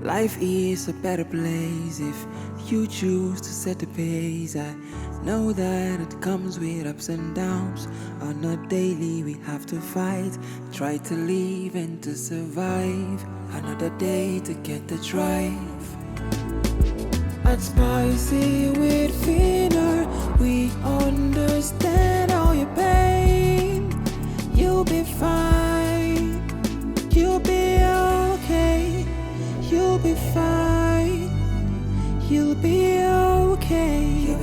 Life is a better place if you choose to set the pace. I know that it comes with ups and downs. On a daily we have to fight, try to live and to survive. Another day to get the drive. At Spicy with Phina, we understand all your pain. You'll be fine, you'll be okay. You'll be fine. You'll be okay. You'll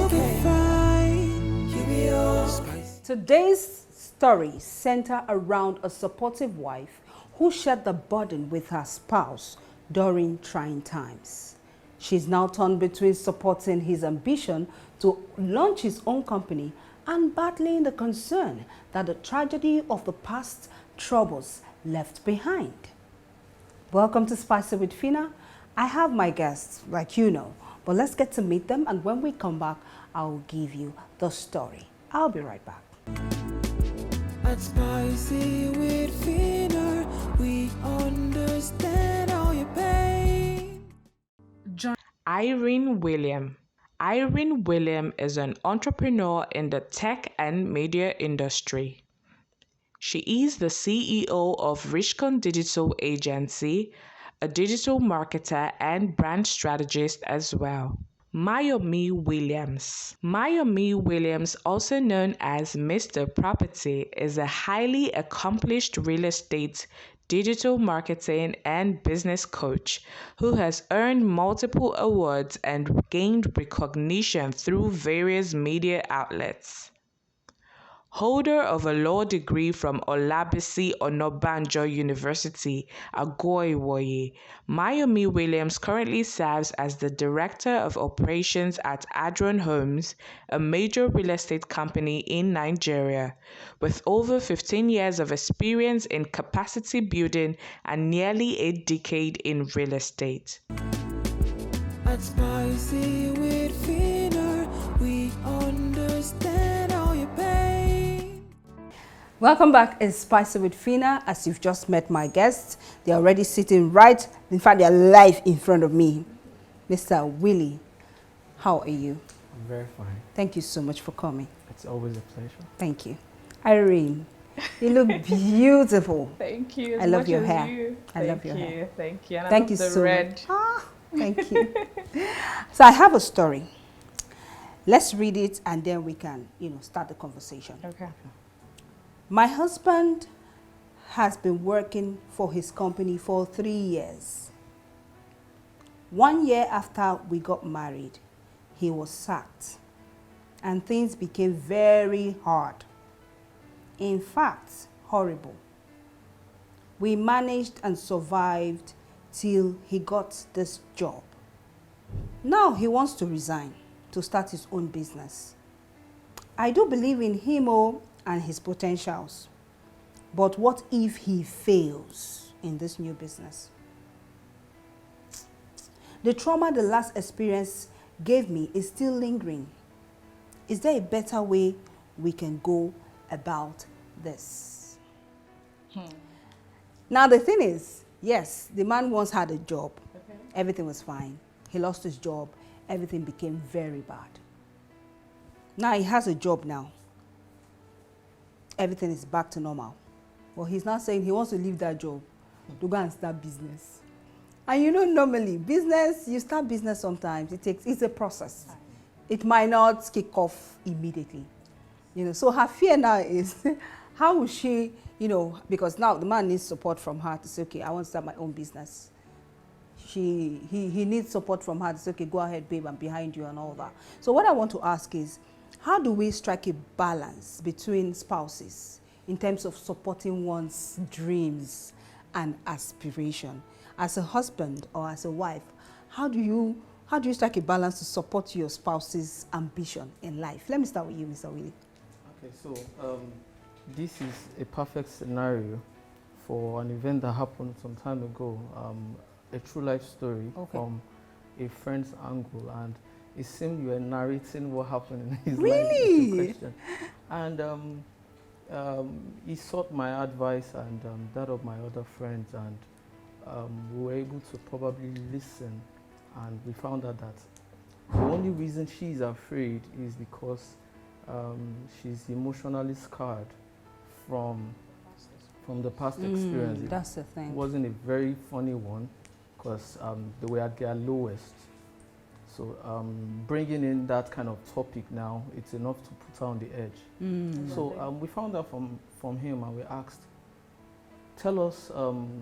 be fine. You'll be okay. Today's story centers around a supportive wife who shared the burden with her spouse during trying times. She's now torn between supporting his ambition to launch his own company and battling the concern that the tragedy of the past troubles left behind. Welcome to Spicy with Phina. I have my guests, like you know, but let's get to meet them, and when we come back, I'll give you the story. I'll be right back. At Spicy with Phina, we understand all your pain. Irene William. Irene William is an entrepreneur in the tech and media industry. She is the CEO of Richcon Digital Agency, a digital marketer and brand strategist as well. Mayomi Williams. Mayomi Williams, also known as Mr. Property, is a highly accomplished real estate, digital marketing, and business coach who has earned multiple awards and gained recognition through various media outlets. Holder of a law degree from Olabisi Onabanjo University, Agoiwoye, Mayomi Williams currently serves as the Director of Operations at Adron Homes, a major real estate company in Nigeria, with over 15 years of experience in capacity building and nearly a decade in real estate. At Spicy with Phina, we understand all your pain. Welcome back. It's Spicy with Phina. As you've just met my guests, they're already sitting right, in fact, they're live in front of me. Mr. Willie, how are you? I'm very fine. Thank you so much for coming. It's always a pleasure. Thank you. Irene, you look beautiful. Thank you. I love your hair. I love your hair. Thank you. And Thank I you love the so red. much. Thank you. So I have a story. Let's read it and then we can, start the conversation. Okay. My husband has been working for his company for 3 years. 1 year after we got married, he was sacked and things became very hard. In fact, horrible. We managed and survived till he got this job. Now he wants to resign to start his own business. I do believe in him and his potentials. But what if he fails in this new business? The trauma the last experience gave me is still lingering. Is there a better way we can go about this? Now the thing is, yes, the man once had a job. Okay. Everything was fine. He lost his job. Everything became very bad. Now he has a job now. Everything is back to normal. Well, he's now saying he wants to leave that job to go and start business. And normally business, you start business sometimes, it's a process. It might not kick off immediately. So her fear now is, how will she, because now the man needs support from her to say, okay, I want to start my own business. He needs support from her to say, okay, go ahead, babe, I'm behind you and all that. So what I want to ask is, how do we strike a balance between spouses in terms of supporting one's dreams and aspiration? As a husband or as a wife, how do you strike a balance to support your spouse's ambition in life? Let me start with you, Mr. Willie. Okay, so this is a perfect scenario for an event that happened some time ago, a true life story from a friend's angle, and it seemed you were narrating what happened in his life. Really? And he sought my advice and that of my other friends, and we were able to probably listen, and we found out that the only reason she's afraid is because she's emotionally scarred from the past experience. That's the thing. It wasn't a very funny one because they were at their lowest. So bringing in that kind of topic now, it's enough to put her on the edge. So we found out from him, and we asked, tell us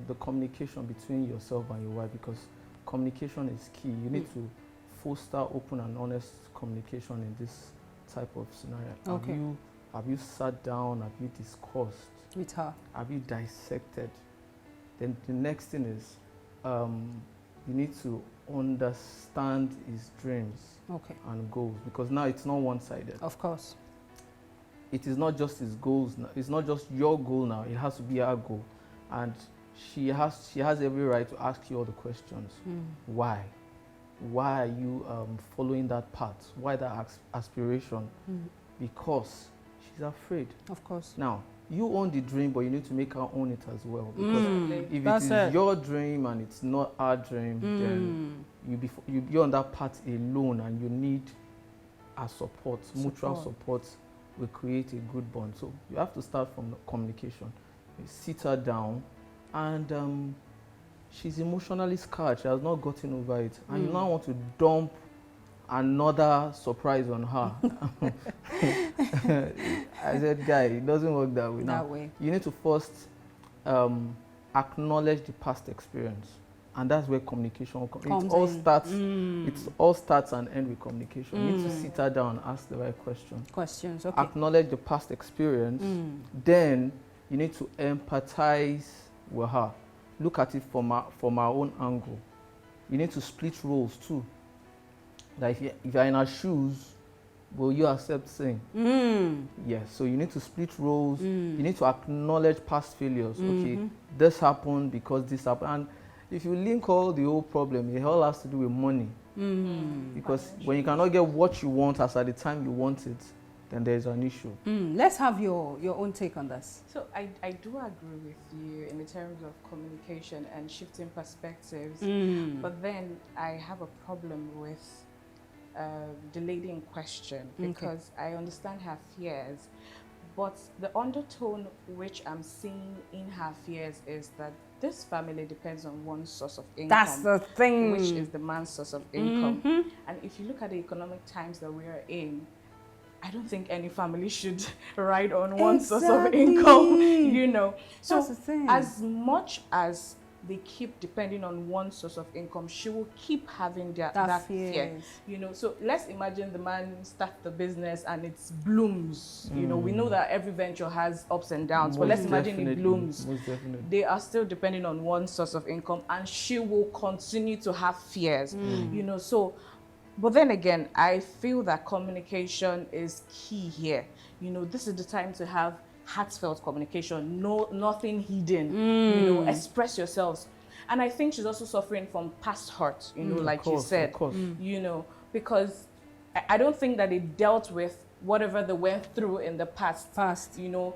the communication between yourself and your wife, because communication is key. You need to foster open and honest communication in this type of scenario. Okay. Have you sat down? Have you discussed with her? Have you dissected? Then the next thing is you need to understand his dreams and goals, because now it's not one-sided. Of course. It is not just his goals now. It's not just your goal now. It has to be our goal, and she has every right to ask you all the questions. Why? Why are you following that path? Why that aspiration? Because she's afraid. Of course. Now, you own the dream, but you need to make her own it as well. Because if it is your dream and it's not our dream, then you're on that path alone, and you need our support. Mutual support will create a good bond. So you have to start from the communication. You sit her down, and she's emotionally scarred. She has not gotten over it. And you now want to dump another surprise on her. I said, guy, it doesn't work that way. You need to first acknowledge the past experience. And that's where communication comes. It all starts and ends with communication. You need to sit her down and ask the right questions. Okay. Acknowledge the past experience. Then you need to empathize with her. Look at it from our own angle. You need to split roles too. Like if you're in her shoes, will you accept saying? Yes. So you need to split roles. You need to acknowledge past failures. Okay, this happened because this happened. And if you link all the whole problem, it all has to do with money. Because when you cannot get what you want as at the time you want it, then there's an issue. Let's have your own take on this. So I do agree with you in the terms of communication and shifting perspectives. But then I have a problem with the lady in question, because I understand her fears, but the undertone which I'm seeing in her fears is that this family depends on one source of income. That's the thing. Which is the man's source of income. And if you look at the economic times that we are in, I don't think any family should ride on one source of income, you know. So that's the thing. As much as they keep depending on one source of income, she will keep having that fear, you know. So let's imagine the man starts the business and it blooms. You know, we know that every venture has ups and downs, but let's imagine it blooms. They are still depending on one source of income, and she will continue to have fears, you know. So, but then again, I feel that communication is key here. You know, this is the time to have heartfelt communication, nothing hidden, you know, express yourselves. And I think she's also suffering from past hurt, you know, like you said, you know, because I don't think that they dealt with whatever they went through in the past, you know,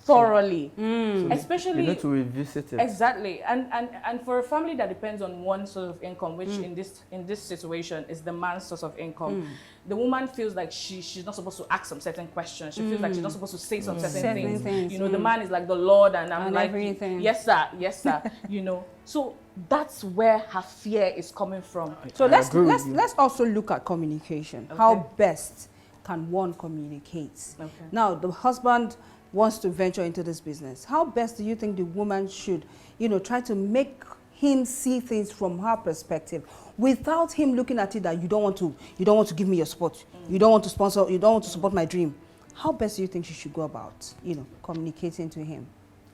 thoroughly. So especially you need to revisit it. Exactly. And for a family that depends on one source of income, which in this situation is the man's source of income, the woman feels like she's not supposed to ask some certain questions. She feels like she's not supposed to say some certain things. You know, the man is like the Lord, and I'm like, everything. yes sir, you know. So that's where her fear is coming from. So let's also look at communication. How best can one communicate? Now the husband wants to venture into this business. How best do you think the woman should, you know, try to make him see things from her perspective without him looking at it that you don't want to give me your support, you don't want to sponsor, you don't want to support my dream? How best do you think she should go about, you know, communicating to him?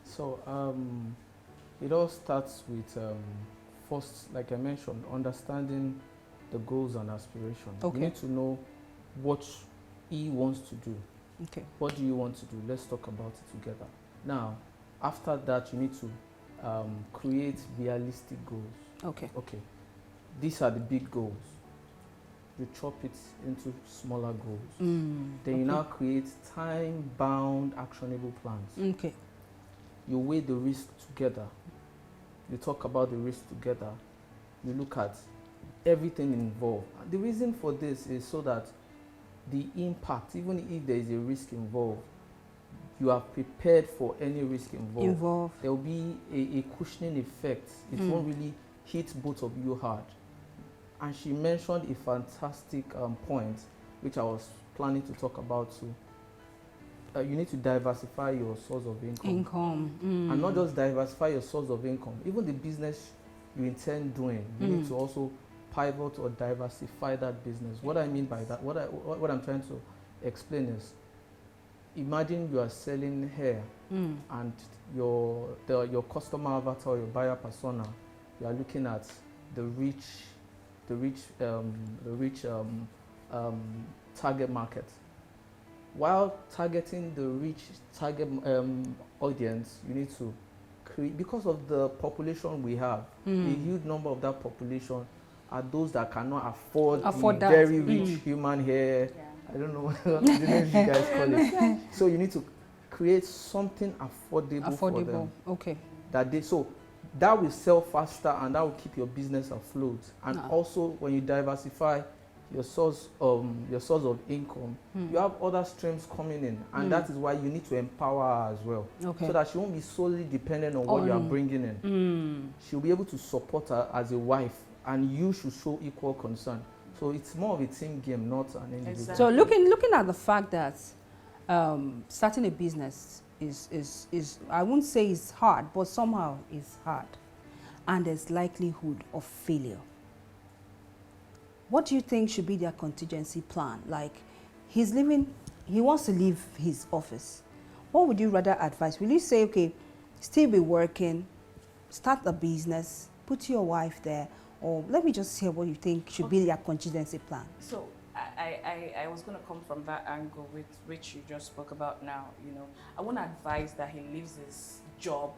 So it all starts with first, like I mentioned, understanding the goals and aspirations. You need to know what he wants to do. What do you want to do? Let's talk about it together. Now, after that, you need to create realistic goals. These are the big goals. You chop it into smaller goals. Then you now create time-bound, actionable plans. You weigh the risk together. you talk about the risk together, you look at everything involved. The reason for this is so that the impact, even if there is a risk involved, you are prepared for any risk involved. There will be a cushioning effect. It won't really hit both of you hard. And she mentioned a fantastic point, which I was planning to talk about too. You need to diversify your source of income. And not just diversify your source of income. Even the business you intend doing, you need to also pivot or diversify that business. What I mean by that, what I'm trying to explain is, imagine you are selling hair and your customer avatar, your buyer persona, you are looking at the rich target market. While targeting the rich target audience, you need to create, because of the population we have, a huge number of that population are those that cannot afford the very rich human hair. I don't know what the names you guys call it. So you need to create something affordable for them. Okay. That will sell faster and that will keep your business afloat. And also, when you diversify your source of income, you have other streams coming in, and that is why you need to empower her as well, so that she won't be solely dependent on what you are bringing in. She'll be able to support her as a wife, and you should show equal concern. So it's more of a team game, not an individual. Exactly. So looking at the fact that starting a business is I won't say it's hard, but somehow it's hard, and there's likelihood of failure. What do you think should be their contingency plan? Like, he wants to leave his office. What would you rather advise? Will you say, okay, still be working, start a business, put your wife there, or let me just hear what you think should be their contingency plan? So I was going to come from that angle with which you just spoke about now. You know, I want to advise that he leaves his job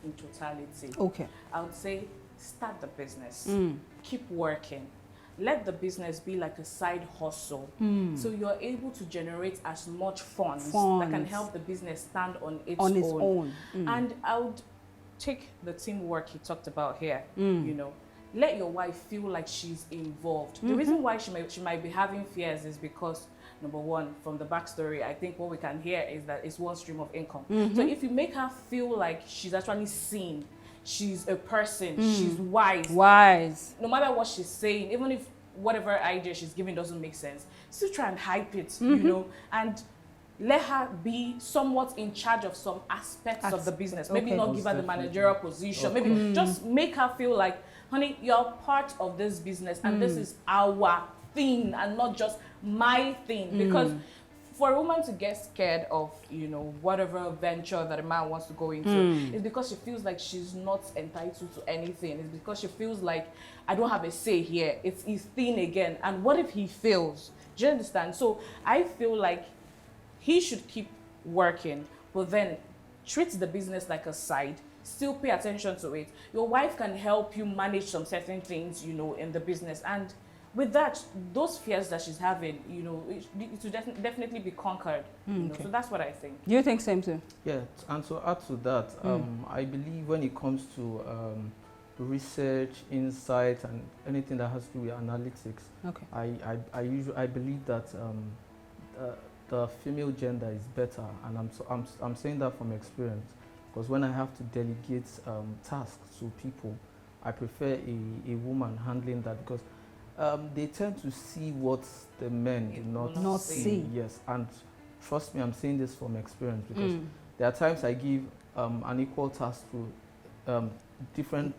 in totality. Okay. I would say start the business, keep working. Let the business be like a side hustle. So you're able to generate as much funds that can help the business stand on its own. And I would take the teamwork he talked about here, you know. Let your wife feel like she's involved. The reason why she might be having fears is because, number one, from the backstory, I think what we can hear is that it's one stream of income. So if you make her feel like she's actually seen, she's a person, she's wise. No matter what she's saying, even if whatever idea she's giving doesn't make sense, still try and hype it, you know, and let her be somewhat in charge of some aspects of the business. Maybe not give her the managerial position. Maybe just make her feel like, honey, you're part of this business and this is our thing and not just my thing. Because for a woman to get scared of, you know, whatever venture that a man wants to go into, it's because she feels like she's not entitled to anything. It's because she feels like, I don't have a say here. It's his thing again. And what if he fails? Do you understand? So I feel like he should keep working, but then treat the business like a side. Still pay attention to it. Your wife can help you manage some certain things, you know, in the business. And with that, those fears that she's having, you know, it will definitely be conquered. You know, so that's what I think. Do you think same too? Yeah, and to add to that, I believe when it comes to research, insight, and anything that has to do with analytics, I believe that the female gender is better, and I'm saying that from experience, because when I have to delegate tasks to people, I prefer a woman handling that, because they tend to see what the men do not see. Yes, and trust me, I'm saying this from experience, because there are times I give an equal task to different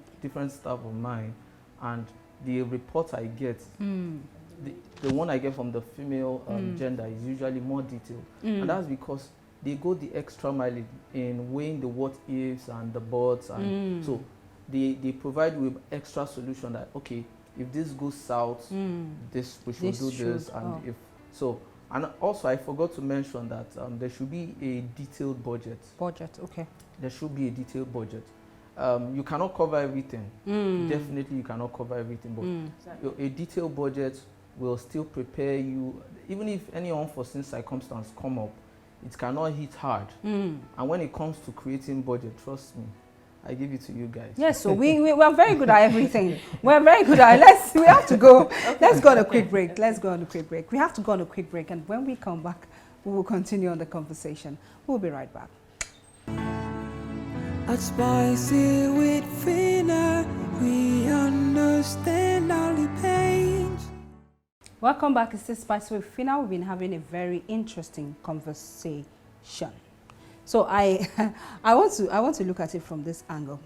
staff of mine, and the report I get, the one I get from the female gender is usually more detailed, and that's because they go the extra mile in weighing the what ifs and the buts, and so they provide you with extra solution that, okay, if this goes south, we should do this, and if so. And also, I forgot to mention that there should be a detailed budget. Okay. There should be a detailed budget. You cannot cover everything. Definitely, you cannot cover everything, but a detailed budget will still prepare you. Even if any unforeseen circumstance come up, it cannot hit hard. And when it comes to creating budget, trust me, I give it to you guys. Yes, so we're very good at everything. We're very good at we have to go. Okay. Let's go on a quick break. Let's go on a quick break. We have to go on a quick break, and when we come back, we will continue on the conversation. We'll be right back. At Spicy with Phina, we understand all the pains. Welcome back. It's this Spicy with Phina. We've been having a very interesting conversation. So I want to look at it from this angle.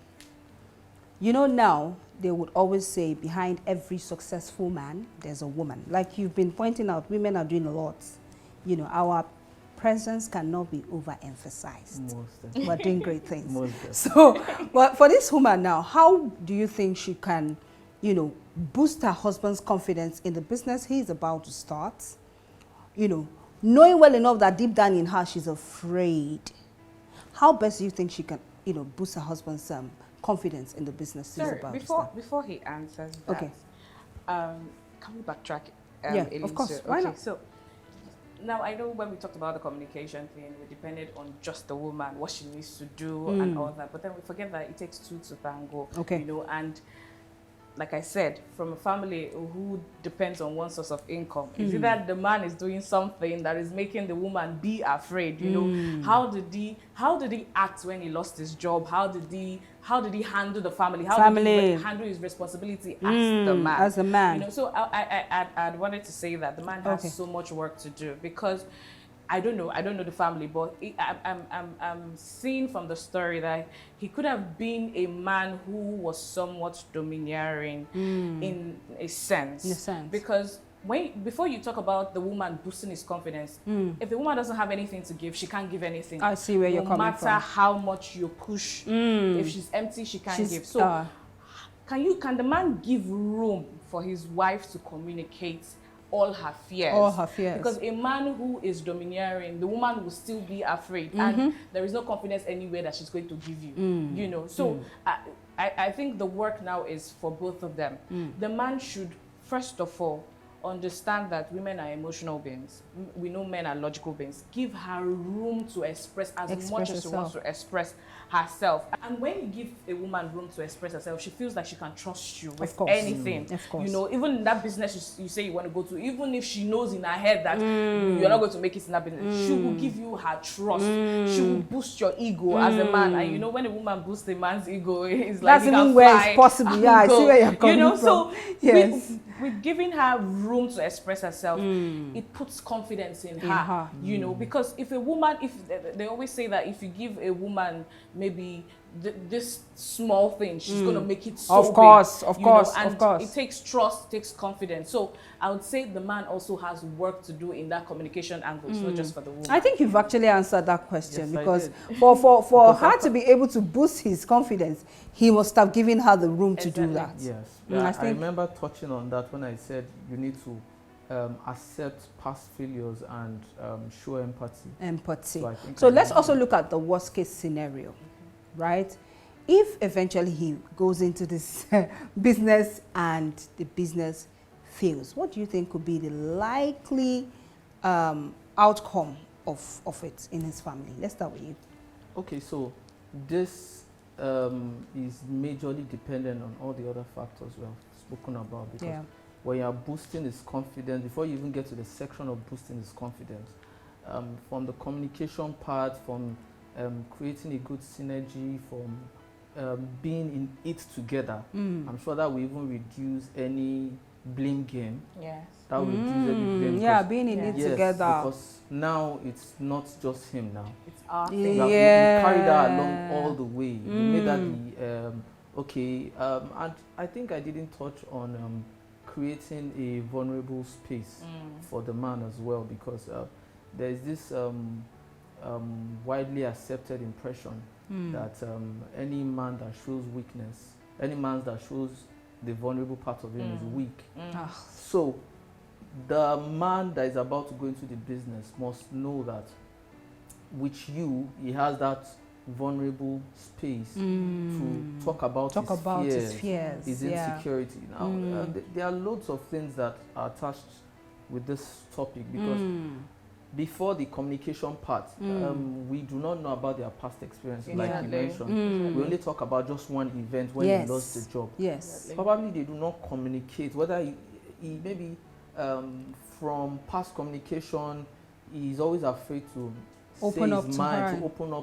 You know, now they would always say behind every successful man there's a woman. Like you've been pointing out, women are doing a lot. You know, our presence cannot be overemphasized. We're doing great things. So, but for this woman now, how do you think she can, you know, boost her husband's confidence in the business he's about to start? You know, knowing well enough that deep down in her she's afraid. How best do you think she can, you know, boost her husband's confidence in the business he's about to start? Before he answers that, okay. Can we backtrack? Yeah, Elise? of course. Why not? So now I know when we talked about the communication thing, we depended on just the woman, what she needs to do and all that. But then we forget that it takes two to tango. Okay. You know, and like I said, from a family who depends on one source of income, is it that the man is doing something that is making the woman be afraid? You know, how did he act when he lost his job? How did he handle the family? How did he handle his responsibility as the man? As a man. You know, so I wanted to say that the man has so much work to do, because I don't know the family, but I'm seeing from the story that he could have been a man who was somewhat domineering in a sense. Because before you talk about the woman boosting his confidence, if the woman doesn't have anything to give, she can't give anything. I see where you're coming from. No matter how much you push, if she's empty, she can't give. So can the man give room for his wife to communicate all her fears? All her fears. Because a man who is domineering, the woman will still be afraid, and there is no confidence anywhere that she's going to give you. You know, so I think the work now is for both of them. The man should, first of all, understand that women are emotional beings. We know men are logical beings. Give her room to express as much as she wants to express herself. And when you give a woman room to express herself, she feels like she can trust you with anything. Of course. You know, even in that business you say you want to go to, even if she knows in her head that you're not going to make it in that business, she will give you her trust. She will boost your ego as a man. And you know, when a woman boosts a man's ego, it's like that's even where it's possible. Yeah, I see where you're coming from. So yes. With giving her room to express herself, it puts confidence in her. You know, because if a woman, they always say that if you give a woman maybe this small thing, she's going to make it so big. Of course. It takes trust, it takes confidence. So I would say the man also has work to do in that communication angle. It's not just for the woman. I think you've actually answered that question, because for her to be able to boost his confidence, he must have given her the room to do that. Yes. I remember touching on that when I said you need to accept past failures and show empathy. So let's also look at the worst case scenario, right? If eventually he goes into this business and the business fails, what do you think could be the likely outcome of it in his family? Let's start with you. Okay, so this is majorly dependent on all the other factors we have spoken about, because when you are boosting his confidence, before you even get to the section of boosting his confidence, from the communication part, from creating a good synergy, from being in it together, I'm sure that will even reduce any blame game. Yes. That will reduce any blame. Yeah, being in it together. Because now it's not just him now. It's our thing. We carried that along all the way. We made that and I think I didn't touch on creating a vulnerable space for the man as well, because there is this widely accepted impression that any man that shows weakness, any man that shows the vulnerable part of him is weak. So the man that is about to go into the business must know that with you, he has that vulnerable space to talk about his fears, his insecurity. Now, there are loads of things that are attached with this topic, because before the communication part, we do not know about their past experience, like you mentioned. We only talk about just one event when he lost the job. Yes. Probably they do not communicate, whether he maybe from past communication, he's always afraid to open up his mind, to open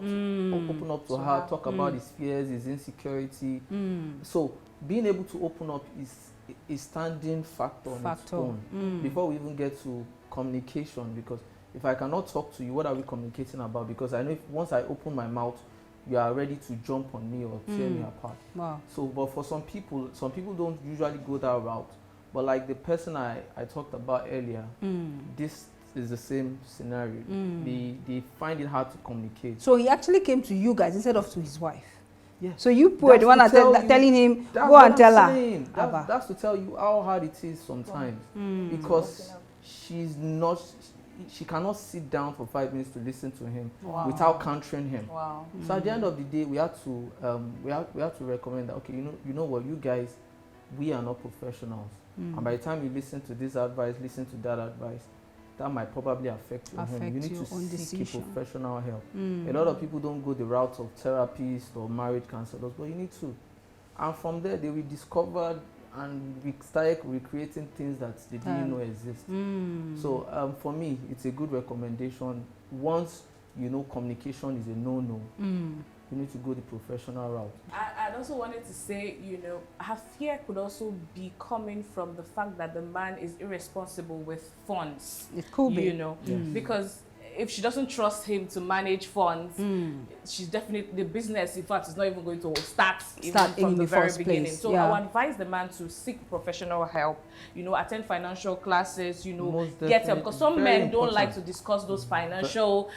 up to her, talk about his fears, his insecurity. So being able to open up is a standing factor on its own before we even get to communication, because if I cannot talk to you, what are we communicating about? Because I know if once I open my mouth, you are ready to jump on me or tear me apart. Wow. So, but for some people don't usually go that route. But like the person I talked about earlier, this is the same scenario. They find it hard to communicate. So he actually came to you guys instead of to his wife. Yeah. So you were the one telling him, go and tell her. That's to tell you how hard it is sometimes. Because she cannot sit down for 5 minutes to listen to him without countering him. Wow. So at the end of the day, we have to recommend that, okay, you know what, you guys, we are not professionals. And by the time you listen to this advice, listen to that advice, that might probably affect your home. You need to seek a professional help. A lot of people don't go the route of therapists or marriage counselors, but you need to. And from there, they will discover and we started recreating things that they didn't know exist. So for me, it's a good recommendation. Once you know communication is a no-no, you need to go the professional route. I also wanted to say, her fear could also be coming from the fact that the man is irresponsible with funds. It could be. Because if she doesn't trust him to manage funds, she's definitely, the business, in fact, is not even going to start even from the very beginning. So I would advise the man to seek professional help, attend financial classes, get help. Because some men don't like to discuss those financial,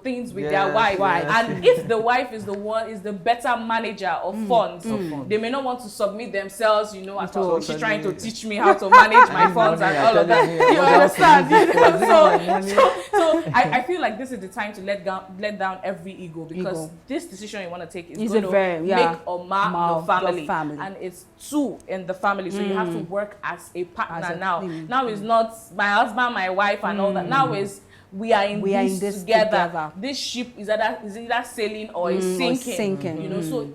things with their wife. And if the wife is the better manager of funds, they may not want to submit themselves, she's trying to teach me how to manage my funds and all of that. You understand? So I feel like this is the time to let down every ego, because this decision you want to take is going to make or mar your family. And it's two in the family, so you have to work as a partner now. Now it's not my husband, my wife, and all that. Now is we are in this together. This ship is either sailing or is sinking. So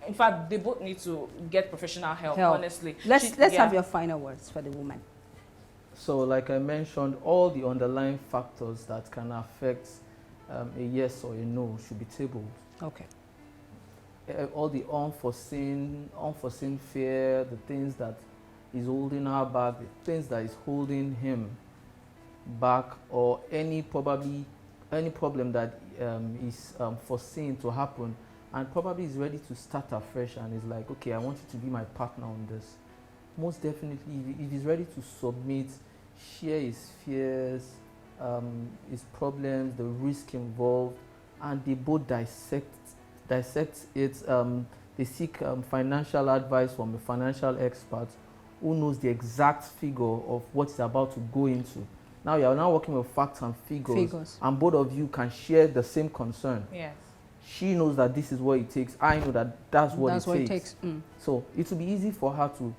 in fact, they both need to get professional help. Honestly, let's have your final words for the woman. So like I mentioned, all the underlying factors that can affect a yes or a no should be tabled. Okay. All the unforeseen fear, the things that is holding her back, the things that is holding him back, or any problem that is foreseen to happen, and probably is ready to start afresh and is like, okay, I want you to be my partner on this. Most definitely, if he's ready to submit, share his fears, his problems, the risk involved, and they both dissect it. They seek financial advice from a financial expert who knows the exact figure of what is about to go into. Now you are now working with facts and figures, and both of you can share the same concern. Yes. She knows that this is what it takes. I know that that's what it takes. So it will be easy for her to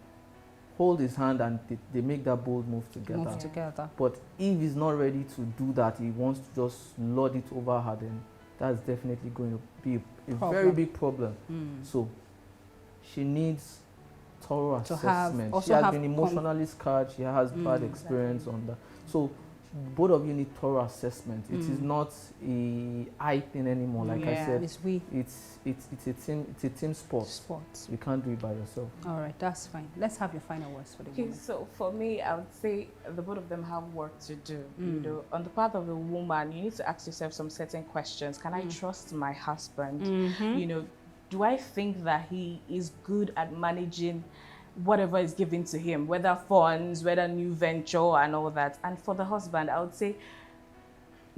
hold his hand and they make that bold move together. But if he's not ready to do that, he wants to just lord it over her, then that's definitely going to be a very big problem. So she needs thorough assessment. She has been emotionally scarred. She has bad experience on that. So both of you need thorough assessment. It is not a I thing anymore. Like I said, it's a team sport. You can't do it by yourself. All right, that's fine. Let's have your final words for the woman. So for me, I would say the both of them have work to do. On the part of the woman, you need to ask yourself some certain questions. Can I trust my husband? Do I think that he is good at managing whatever is given to him, whether funds, whether new venture and all that? And for the husband, I would say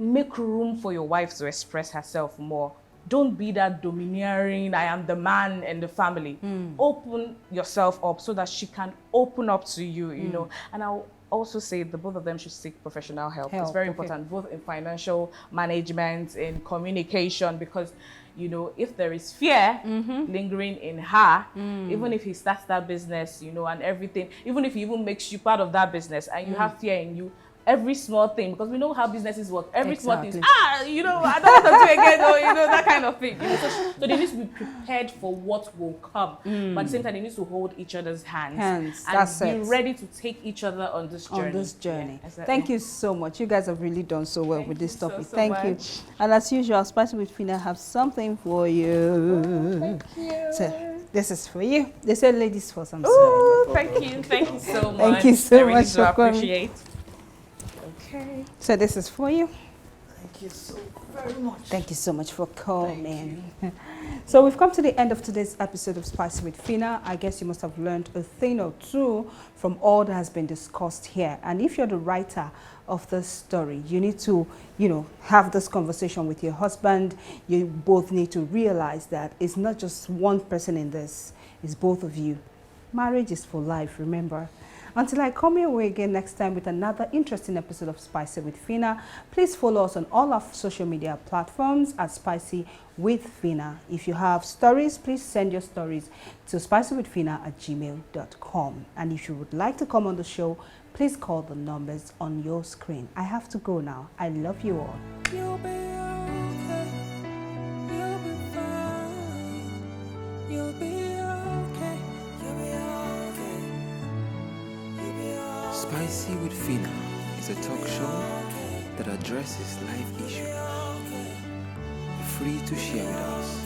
make room for your wife to express herself more. Don't be that domineering, I am the man in the family. Open yourself up so that she can open up to you, you know. And I'll also say the both of them should seek professional help. It's very important, both in financial management, in communication, because if there is fear lingering in her, even if he starts that business, and everything, even if he even makes you part of that business and you have fear in you, every small thing, because we know how businesses work. Every small thing, I don't want to do again, or that kind of thing. So they need to be prepared for what will come, but at the same time, they need to hold each other's hands and be ready to take each other on this journey. Yeah, exactly. Thank you so much. You guys have really done so well with this topic. Thank you. And as usual, Spicy with Phina have something for you. Thank you. So this is for you. They said ladies first. I'm sorry. Thank you so much. Thank you so much for coming. Appreciate. Okay. So this is for you. Thank you so very much. Thank you so much for coming. So we've come to the end of today's episode of Spicy with Phina. I guess you must have learned a thing or two from all that has been discussed here. And if you're the writer of this story, you need to, have this conversation with your husband. You both need to realize that it's not just one person in this, it's both of you. Marriage is for life, remember. Until I come your way again next time with another interesting episode of Spicy with Phina, please follow us on all our social media platforms at Spicy with Phina. If you have stories, please send your stories to spicywithphina@gmail.com. And if you would like to come on the show, please call the numbers on your screen. I have to go now. I love you all. You'll be okay. You'll be fine. You'll be okay. You'll be okay. You'll be okay. Spicy with Phina is a talk show that addresses life issues. Free to share with us.